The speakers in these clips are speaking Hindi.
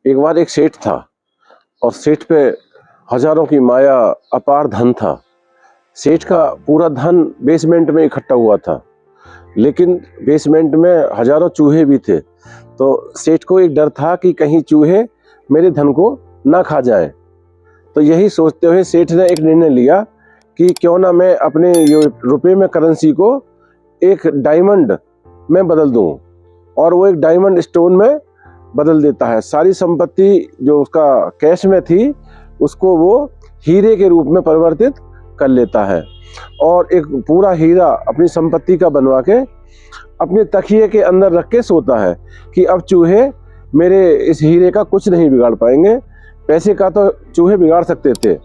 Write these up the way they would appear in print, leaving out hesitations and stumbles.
एक बार एक सेठ था और सेठ पे हजारों की माया, अपार धन था। सेठ का पूरा धन बेसमेंट में इकट्ठा हुआ था, लेकिन बेसमेंट में हजारों चूहे भी थे। तो सेठ को एक डर था कि कहीं चूहे मेरे धन को ना खा जाएं। तो यही सोचते हुए सेठ ने एक निर्णय लिया कि क्यों ना मैं अपने रुपए में करेंसी को एक डायमंड में बदल दूं, और वो एक डायमंड स्टोन में बदल देता है। सारी संपत्ति जो उसका कैश में थी उसको वो हीरे के रूप में परिवर्तित कर लेता है, और एक पूरा हीरा अपनी संपत्ति का बनवा के अपने तकिए के अंदर रख के सोता है कि अब चूहे मेरे इस हीरे का कुछ नहीं बिगाड़ पाएंगे। पैसे का तो चूहे बिगाड़ सकते थे,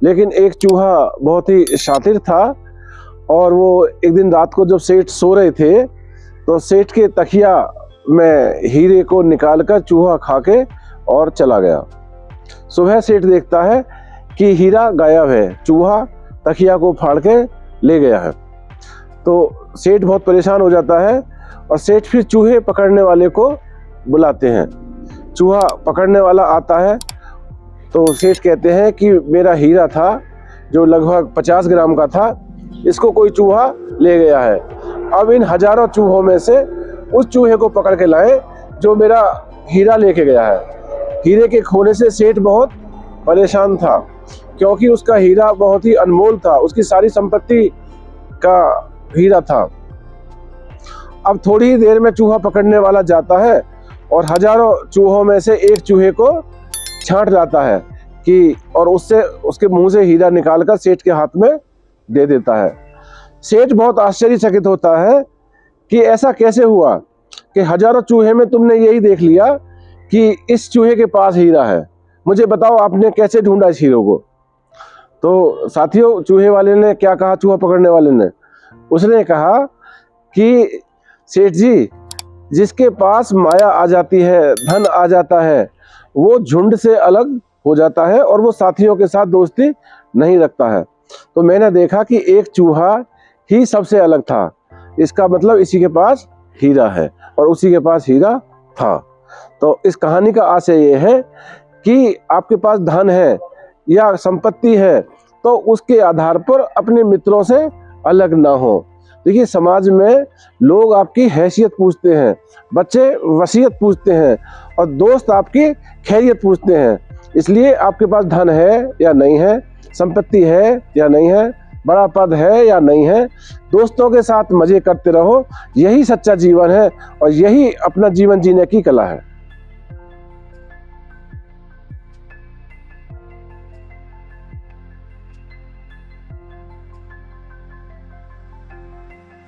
लेकिन एक चूहा बहुत ही शातिर था, और वो एक दिन रात को जब सेठ सो रहे थे तो सेठ के तकिया में हीरे को निकालकर चूहा खा के और चला गया। सुबह सेठ देखता है कि हीरा गायब है, चूहा तकिया को फाड़ के ले गया है। तो सेठ बहुत परेशान हो जाता है और सेठ फिर चूहे पकड़ने वाले को बुलाते हैं। चूहा पकड़ने वाला आता है तो सेठ कहते हैं कि मेरा हीरा था जो लगभग 50 ग्राम का था, इसको कोई चूहा ले गया है। अब इन हजारों चूहों में से उस चूहे को पकड़ के लाए जो मेरा हीरा लेके गया है। हीरे के खोने से सेठ बहुत परेशान था, क्योंकि उसका हीरा बहुत ही अनमोल था, उसकी सारी संपत्ति का हीरा था। अब थोड़ी ही देर में चूहा पकड़ने वाला जाता है और हजारों चूहों में से एक चूहे को छांट लाता है कि और उससे उसके मुंह से हीरा निकालकर सेठ के हाथ में दे देता है। सेठ बहुत आश्चर्यचकित होता है कि ऐसा कैसे हुआ कि हजारों चूहे में तुमने यही देख लिया कि इस चूहे के पास हीरा है। मुझे बताओ आपने कैसे ढूंढा इस हीरो को। तो साथियों, चूहे वाले ने क्या कहा, चूहा पकड़ने वाले ने, उसने कहा कि सेठ जी, जिसके पास माया आ जाती है, धन आ जाता है, वो झुंड से अलग हो जाता है और वो साथियों के साथ दोस्ती नहीं रखता है। तो मैंने देखा कि एक चूहा ही सबसे अलग था, इसका मतलब इसी के पास हीरा है, और उसी के पास हीरा था। तो इस कहानी का आशय ये है कि आपके पास धन है या संपत्ति है तो उसके आधार पर अपने मित्रों से अलग ना हो। देखिए, समाज में लोग आपकी हैसियत पूछते हैं, बच्चे वसीयत पूछते हैं, और दोस्त आपकी खैरियत पूछते हैं। इसलिए आपके पास धन है या नहीं है, संपत्ति है या नहीं है, बड़ा पद है या नहीं है, दोस्तों के साथ मजे करते रहो। यही सच्चा जीवन है और यही अपना जीवन जीने की कला है।